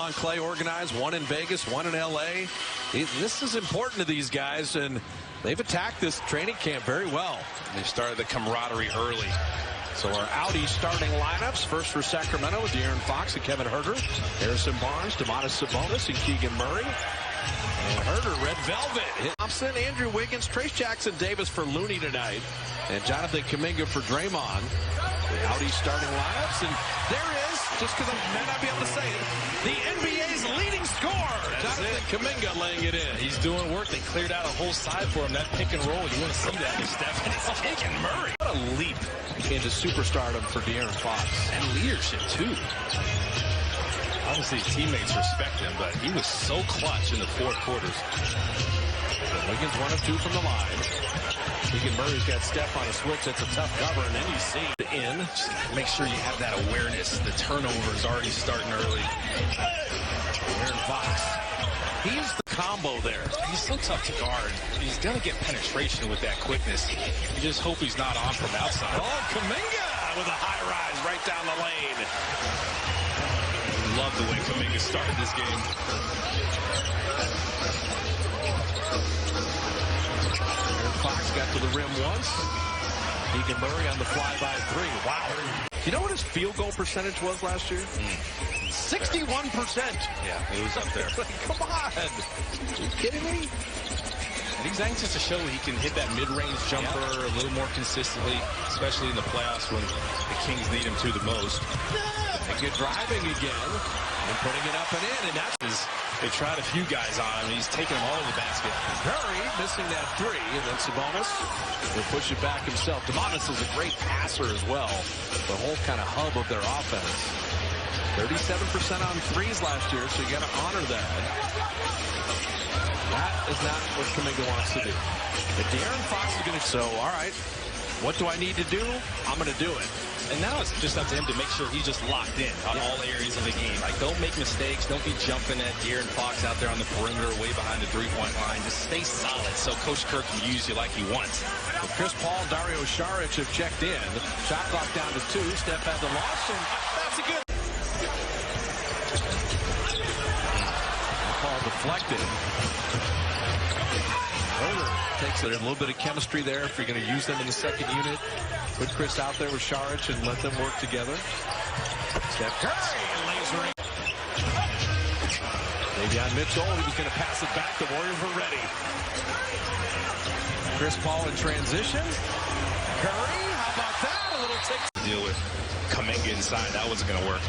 on clay organized, one in Vegas, one in L.A. This is important to these guys, and they've attacked this training camp very well. They started the camaraderie early. So our Audi starting lineups, first for Sacramento with De'Aaron Fox and Kevin Huerter, Harrison Barnes, Domantas Sabonis, and Keegan Murray. And Huerter, red velvet. Thompson, Andrew Wiggins, Trace Jackson Davis for Looney tonight, and Jonathan Kuminga for Draymond. The Audi starting lineups, and there is, just because I may not be able to say it, the NBA's leading scorer, Jonathan Kuminga laying it in. He's doing work. They cleared out a whole side for him. That pick and roll, you want to see that, Steph. And it's Keegan Murray. What a leap into superstardom for De'Aaron Fox. And leadership, too. Obviously, his teammates respect him, but he was so clutch in the fourth quarters. Wiggins 1 of 2 from the line. Keegan Murray's got Steph on a switch. That's a tough cover, and then you see in. Just make sure you have that awareness. The turnover is already starting early. De'Aaron Fox. He's the combo there. He's so tough to guard. He's going to get penetration with that quickness. You just hope he's not on from outside. Oh, Kuminga with a high rise right down the lane. Love the way Kuminga started this game. Fox got to the rim once. Keegan Murray on the fly by 3. Wow. You know what his field goal percentage was last year? 61%. Yeah, it was up there. Come on. Are you kidding me? And he's anxious to show he can hit that mid-range jumper a little more consistently, especially in the playoffs when the Kings need him to the most. And good driving again and putting it up and in. And that's they tried a few guys on him. He's taking them all in the basket. Curry missing that 3. And then Sabonis will push it back himself. Domantas is a great passer as well. The whole kind of hub of their offense. 37% on threes last year, so you got to honor that. That is not what Kuminga wants to do. But De'Aaron Fox is going to so, all right, what do I need to do? I'm going to do it. And now it's just up to him to make sure he's just locked in on all areas of the game. Like, don't make mistakes. Don't be jumping at De'Aaron Fox out there on the perimeter way behind the three-point line. Just stay solid so Coach Kirk can use you like he wants. Well, Chris Paul and Dario Saric have checked in. Shot clock down to 2. Steph had the loss, and that's a good. Paul deflected. Huerter takes it. A little bit of chemistry there if you're going to use them in the second unit. Put Chris out there with Saric and let them work together. Steph Curry lasering. Davion Mitchell, he was going to pass it back. The Warriors were ready. Chris Paul in transition. Curry, how about that? A little tick. Deal with Kuminga inside. That wasn't going to work.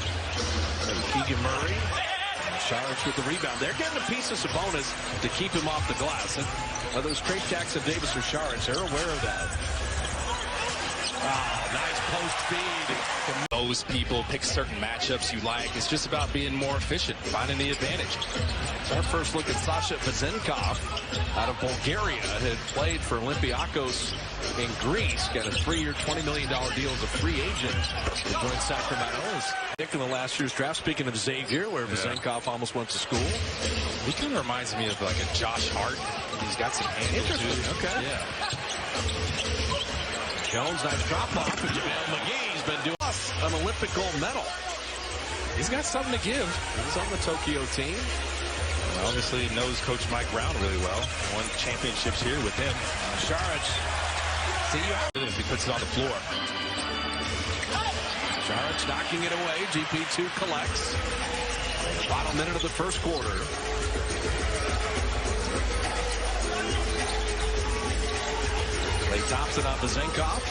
And Keegan Murray. Saric with the rebound. They're getting a piece of Sabonis to keep him off the glass. And whether it's Trace Jackson Davis or Saric, they're aware of that. Nice post feed. Those people pick certain matchups you like. It's just about being more efficient, finding the advantage. It's our first look at Sasha Vezenkov out of Bulgaria. Had played for Olympiacos in Greece. Got a 3-year, $20 million deal as a free agent to join Sacramento. Pick in the last year's draft. Speaking of Xavier, where Vezenkov almost went to school. He kind of reminds me of like a Josh Hart. He's got some handle too. Okay. Yeah. Jones, nice drop off, and JaVale McGee's been doing an Olympic gold medal. He's got something to give. He's on the Tokyo team. And obviously knows Coach Mike Brown really well. Won championships here with him. Saric, see you out. He puts it on the floor. Saric knocking it away. GP2 collects. Final minute of the first quarter. Klay Thompson on Vezenkov.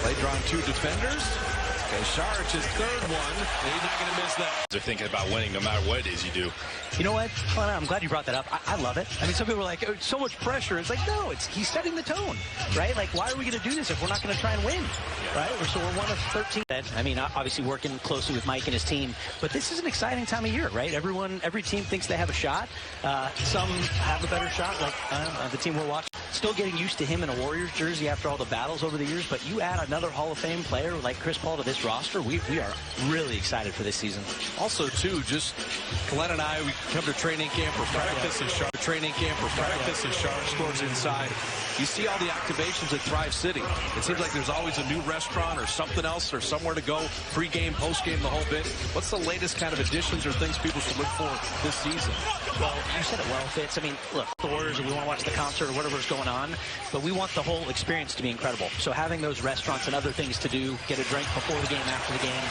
Klay drawing 2 defenders. And Saric's third one. And he's not going to miss that. They're thinking about winning no matter what it is you do. You know what? Well, I'm glad you brought that up. I love it. I mean, some people are like, oh, so much pressure. It's like, no, he's setting the tone, right? Like, why are we going to do this if we're not going to try and win, right? So we're 1 of 13. I mean, obviously working closely with Mike and his team, but this is an exciting time of year, right? Every team thinks they have a shot. Some have a better shot, like the team we're watching. Still getting used to him in a Warriors jersey after all the battles over the years, but you add another Hall of Fame player like Chris Paul to this roster, we are really excited for this season. Also, too, just Glenn and I, we come to training camp for practice, and Sharp scores inside. You see all the activations at Thrive City. It seems like there's always a new restaurant or something else or somewhere to go, pre-game, post-game, the whole bit. What's the latest kind of additions or things people should look for this season? Well, you said it well, Fitz. I mean, look, the Warriors, we want to watch the concert or whatever's going on, but we want the whole experience to be incredible. So having those restaurants and other things to do, get a drink before the game, after the game.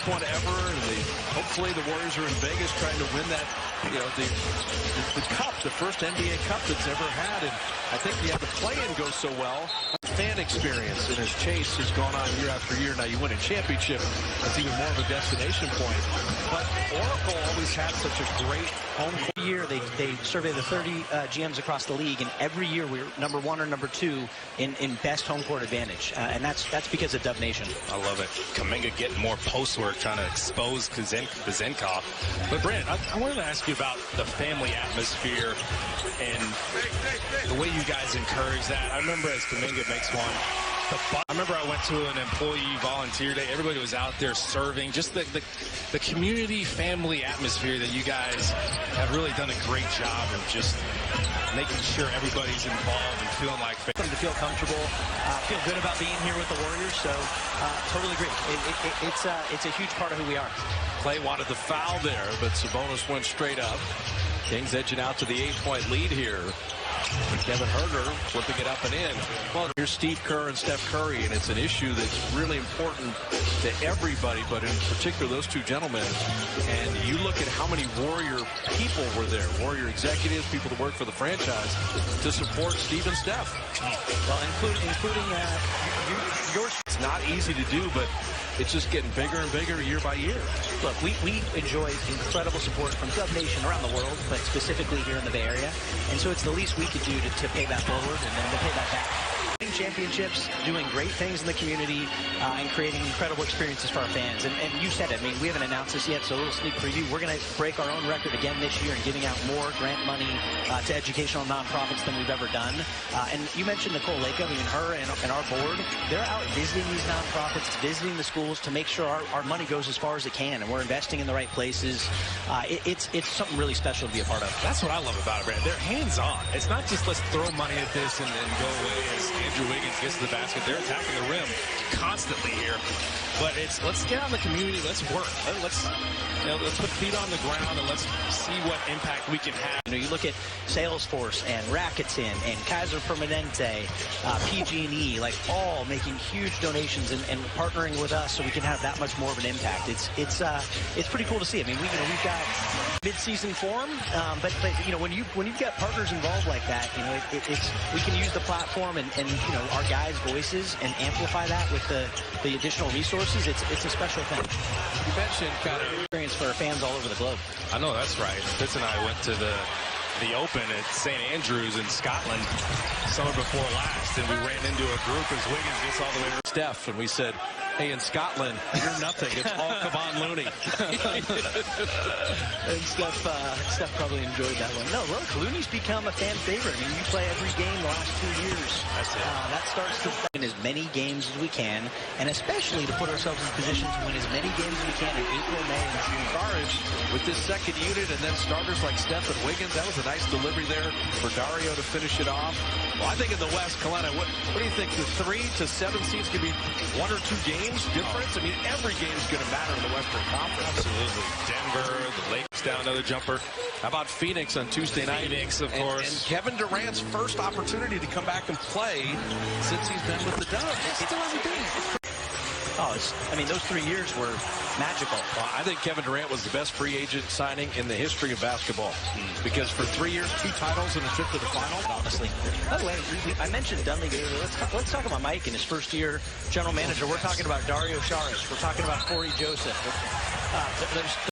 One ever, and hopefully the Warriors are in Vegas trying to win that, the cup, the first NBA cup that's ever had, and I think the play-in goes so well. Fan experience, and as Chase has gone on year after year, now you win a championship, that's even more of a destination point. But Oracle always had such a great home court. Every year they survey the 30 GMs across the league, and every year we're number 1 or number 2 in best home court advantage, and that's because of Dub Nation. I love it. Kuminga getting more post work, trying to expose Kuzenkoff. But Brent, I wanted to ask you about the family atmosphere and the way you guys encourage that. I remember as Kuminga makes one, I remember I went to an employee volunteer day. Everybody was out there serving. Just the community family atmosphere that you guys have really done a great job of just making sure everybody's involved and feeling like Them to feel comfortable, feel good about being here with the Warriors. So totally agree. It's a huge part of who we are. Clay wanted the foul there, but Sabonis went straight up. Kings edging out to the 8-point lead here. Kevin Herter flipping it up and in. Well, here's Steve Kerr and Steph Curry, and it's an issue that's really important to everybody, but in particular those two gentlemen. And you look at how many Warrior people were there, Warrior executives, people that work for the franchise, to support Steve and Steph. Well, including yours. It's not easy to do, but it's just getting bigger and bigger year by year. Look, we enjoy incredible support from Dub Nation around the world, but specifically here in the Bay Area. And so it's the least we could do to pay that forward and then to pay that back. Championships, doing great things in the community, and creating incredible experiences for our fans. And you said it. I mean, we haven't announced this yet, so a little sneak preview. We're going to break our own record again this year in giving out more grant money to educational nonprofits than we've ever done. And you mentioned Nicole Lacob. I mean, her and our board, they're out visiting these nonprofits, visiting the schools to make sure our money goes as far as it can, and we're investing in the right places. It's something really special to be a part of. That's what I love about it, Brad. They're hands-on. It's not just let's throw money at this and then go away as Andrew Wiggins gets to the basket. They're attacking the rim constantly here. But it's let's get out in the community. Let's work. Let's put feet on the ground and let's see what impact we can have. You look at Salesforce and Rakuten and Kaiser Permanente, PG&E, like all making huge donations and partnering with us so we can have that much more of an impact. It's pretty cool to see. I mean, we've got mid-season form, but when you've got partners involved like that, we can use the platform and our guys' voices and amplify that with the additional resources. It's a special thing. You mentioned kind of experience for fans all over the globe. I know that's right. Fitz and I went to the Open at St. Andrews in Scotland summer before last, and we ran into a group as Wiggins gets all the way to Steph, and we said, hey, in Scotland, you're nothing. It's all Kevon Looney. And Steph probably enjoyed that one. No, look, Looney's become a fan favorite. I mean, you play every game the last 2 years. That's it. That starts to win as many games as we can, and especially to put ourselves in position to win as many games as we can in April, May, and June. With this second unit and then starters like Steph and Wiggins, that was a nice delivery there for Dario to finish it off. Well, I think in the West, Kalena, what do you think? The 3 to 7 seeds could be 1 or 2 games difference? I mean, every game is going to matter in the Western Conference. Absolutely. Denver, the Lakers down another jumper. How about Phoenix on Tuesday night? Phoenix, of course. And Kevin Durant's first opportunity to come back and play since he's been with the Dubs. It still hasn't been. Those 3 years were magical. Well, I think Kevin Durant was the best free agent signing in the history of basketball. Because for 3 years, 2 titles and a trip to the final. Honestly. By the way, I mentioned Dunleavy earlier. Let's talk about Mike and his first year general manager. We're talking about Dario Saric. We're talking about Corey Joseph.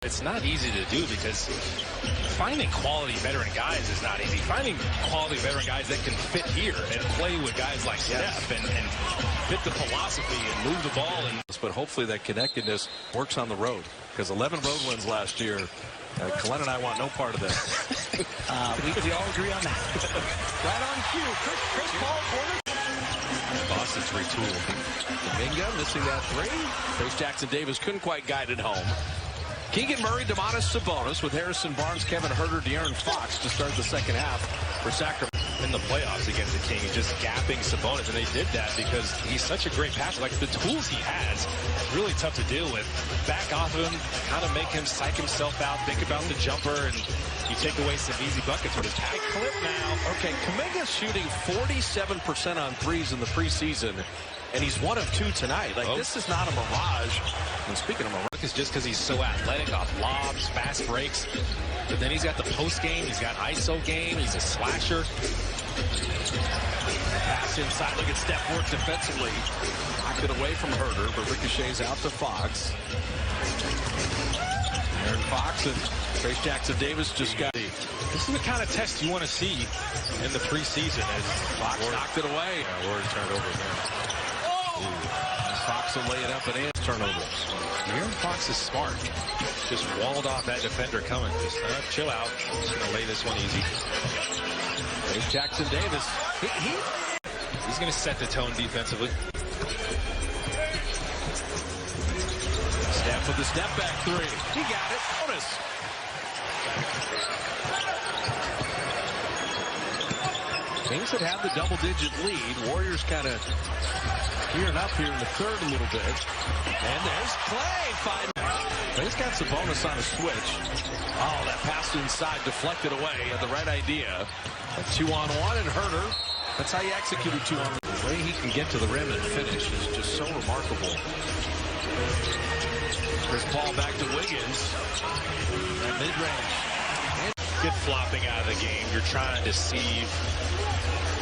It's not easy to do because finding quality veteran guys is not easy. Finding quality veteran guys that can fit here and play with guys like Steph and fit the philosophy and move the ball. But hopefully that connectedness works on the road, because 11 road wins last year. Kalena and I want no part of that. We all agree on that. Right on cue. Chris Paul corner. Boston's retooled. Kuminga missing that 3. Trace Jackson Davis couldn't quite guide it home. Keegan Murray, Domantas Sabonis with Harrison Barnes, Kevin Herter, De'Aaron Fox to start the second half for Sacramento. in the playoffs against the Kings, just gapping Sabonis, and they did that because he's such a great passer. Like, the tools he has, really tough to deal with. Back off of him, kind of make him psych himself out, think about the jumper, and you take away some easy buckets with his back. Clip now. Okay, Kuminga's shooting 47% on threes in the preseason, and he's 1 of 2 tonight. Like, this is not a mirage. And speaking of mirage, it's just because he's so athletic off lobs, fast breaks. But then he's got the post game. He's got ISO game. He's a slasher. pass inside. Look at Steph work defensively. Knocked it away from Herter, but ricochets out to Fox. Aaron Fox and Trace Jackson-Davis just got. This is the kind of test you want to see in the preseason. As Fox knocked it away. Yeah, Warriors turned over again. Fox will lay it up and in. Turnovers. Aaron Fox is smart. Just walled off that defender coming. Just chill out. Just going to lay this one easy. There's Jackson-Davis. He's going to set the tone defensively. Steph with the step back three. He got it. Bonus. Kings had had the double-digit lead. Warriors kind of gearing up here in the third a little bit. And there's Clay. He's got Sabonis on a switch. Oh, that pass inside deflected away. Had the right idea. A 2-on-1 and Herter. That's how you execute a 2-on-1. The way he can get to the rim and finish is just so remarkable. Chris Paul back to Wiggins. That mid-range. Good flopping out of the game. You're trying to deceive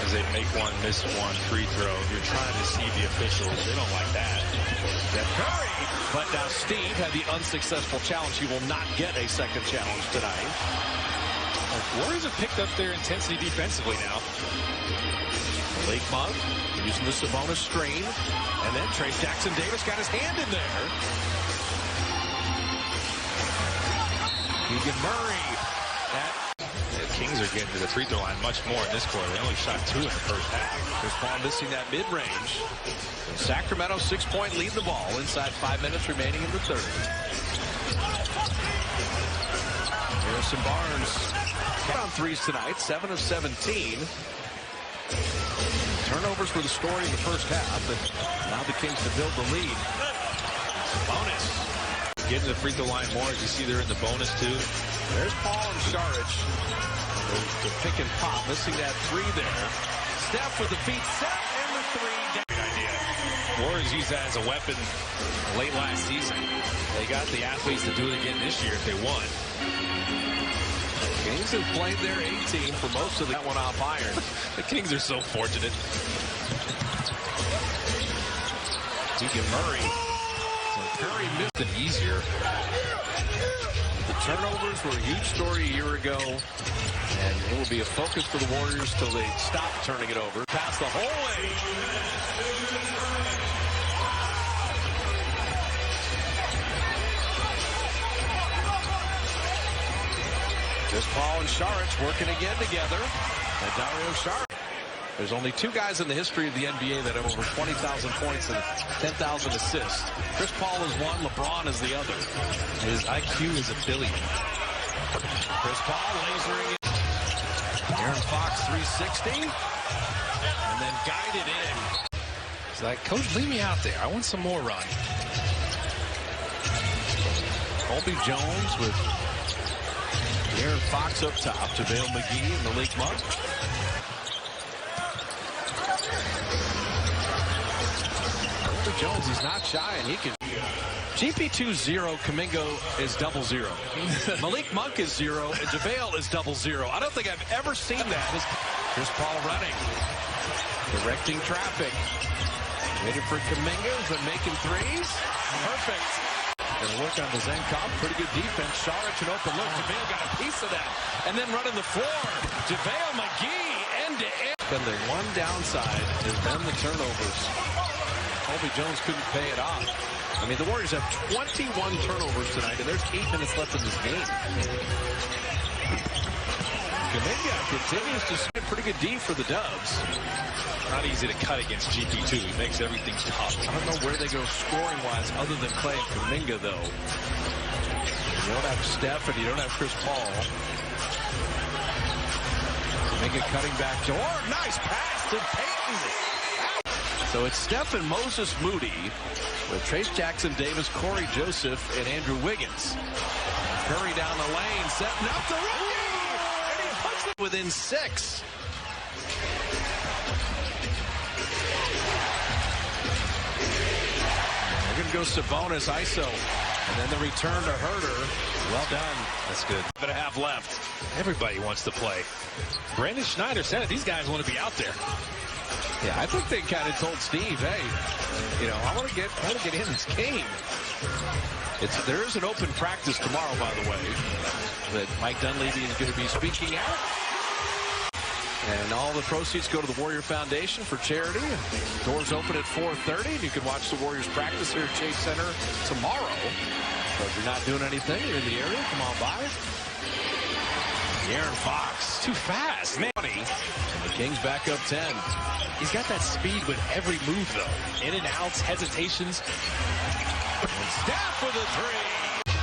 as they make one, miss one free throw. You're trying to deceive the officials. They don't like that. Steph Curry. But now Steve had the unsuccessful challenge. He will not get a second challenge tonight. Warriors have picked up their intensity defensively now. Lake Monk using the Sabonis screen. And then Trace Jackson-Davis got his hand in there. Keegan Murray. The Kings are getting to the free throw line much more in this quarter. They only shot 2 in the first half. Chris Paul missing that mid-range. Sacramento 6-point lead the ball inside 5 minutes remaining in the third. Harrison Barnes on threes tonight, 7 of 17. Turnovers were the story in the first half, but allowed the Kings to build the lead. Bonus. Getting to the free throw line more, as you see they're in the bonus too. There's Paul and Saric. The pick and pop, missing that three there. Steph with the feet set and the three. Great idea. Warriors used that as a weapon late last season. They got the athletes to do it again this year if they won. Kings have played their A team for most of that one off iron. The Kings are so fortunate. Keegan Murray. So Curry missed it easier. The turnovers were a huge story a year ago. And it will be a focus for the Warriors till they stop turning it over. Pass the whole way. Chris Paul and Saric working again together. And Dario Saric. There's only 2 guys in the history of the NBA that have over 20,000 points and 10,000 assists. Chris Paul is one, LeBron is the other. His IQ is a billion. Chris Paul lasering it. Aaron Fox 360. And then guided in. It's like, Coach, leave me out there. I want some more run. Colby Jones with Aaron Fox up top. JaVale McGee and Malik Monk. Colby Jones is not shy, and he can. GP2 0, Kuminga is 0-0. Malik Monk is 0, and JaVale is 0-0. I don't think I've ever seen that. Chris Paul running. Directing traffic. Waiting for Kuminga, but making threes. Perfect. Gonna work on the Zenkov. Pretty good defense. Saric an open look. JaVale got a piece of that. And then running the floor. JaVale McGee end-to-end. Been their one downside has been the turnovers. Colby Jones couldn't pay it off. I mean, the Warriors have 21 turnovers tonight, and there's 8 minutes left in this game. Kuminga continues to spin pretty good D for the Dubs. Not easy to cut against GP2. He makes everything tough. I don't know where they go scoring-wise other than Clay and Kuminga, though. You don't have Steph, and you don't have Chris Paul. Make a cutting back door. Nice pass to Payton. So it's Steph and Moses Moody with Trace Jackson Davis, Corey Joseph, and Andrew Wiggins. Curry down the lane, setting up the rookie, and he puts it within 6. They're going to go Sabonis ISO, and then the return to Herder. Well done. That's good. 1.5 left. Everybody wants to play. Brandon Schneider said it. These guys want to be out there. Yeah, I think they kind of told Steve, hey, I want to get in this game. There is an open practice tomorrow, by the way, that Mike Dunleavy is going to be speaking at. And all the proceeds go to the Warrior Foundation for charity. Doors open at 4:30, and you can watch the Warriors practice here at Chase Center tomorrow. So if you're not doing anything, you're in the area, come on by. Aaron Fox, too fast, man. And the Kings back up 10. He's got that speed with every move, though. In and outs, hesitations. And Steph with a 3.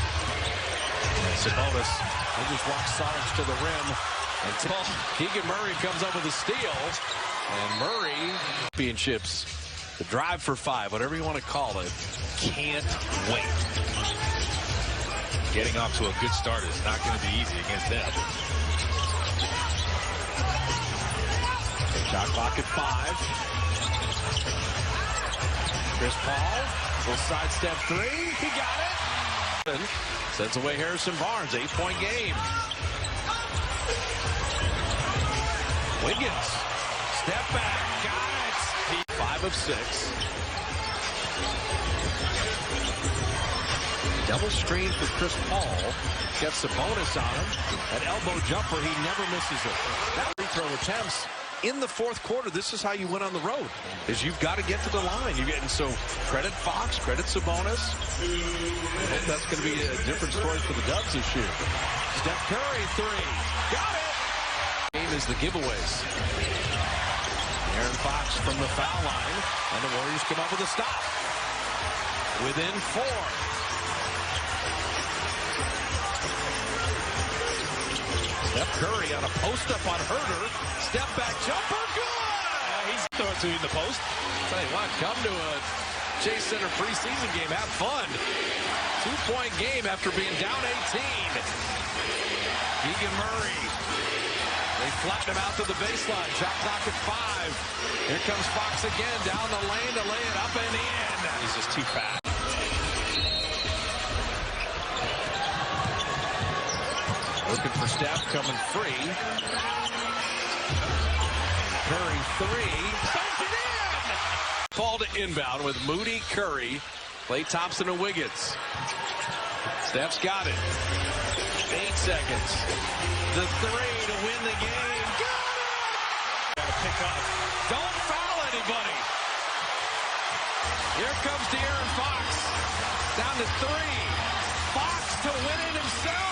And Sabonis, he just walks Sarge to the rim. And Keegan Murray comes up with a steal. And Murray, championships, the drive for 5, whatever you want to call it, Can't wait. Getting off to a good start is not going to be easy against them. Shot clock at 5. Chris Paul will sidestep 3. He got it. Sends away Harrison Barnes. 8-point game. Wiggins. Step back. Got it. 5 of 6. Double screen for Chris Paul. Got Sabonis on him. An elbow jumper. He never misses it. That free throw attempts. In the fourth quarter, this is how you win on the road, is you've got to get to the line. And so credit Fox, credit Sabonis. I hope that's going to be a different story for the Dubs this year. Steph Curry, 3. Got it! Game is the giveaways. Aaron Fox from the foul line, and the Warriors come up with a stop. Within 4. Steph Curry on a post-up on Herder. Step back jumper, good! He's throwing to in the post. Tell you what, come to a Chase Center preseason game. Have fun. 2-point game after being down 18. Keegan Murray. They flatten him out to the baseline. Shot clock at 5. Here comes Fox again down the lane to lay it up and in. He's just too fast. Looking for Steph, coming free. Curry, 3. Sends it in! Ball to inbound with Moody, Curry, Klay Thompson, and Wiggins. Steph's got it. 8 seconds. The 3 to win the game. Got it! Gotta pick up. Don't foul anybody. Here comes De'Aaron Fox. Down to 3. Fox to win it himself.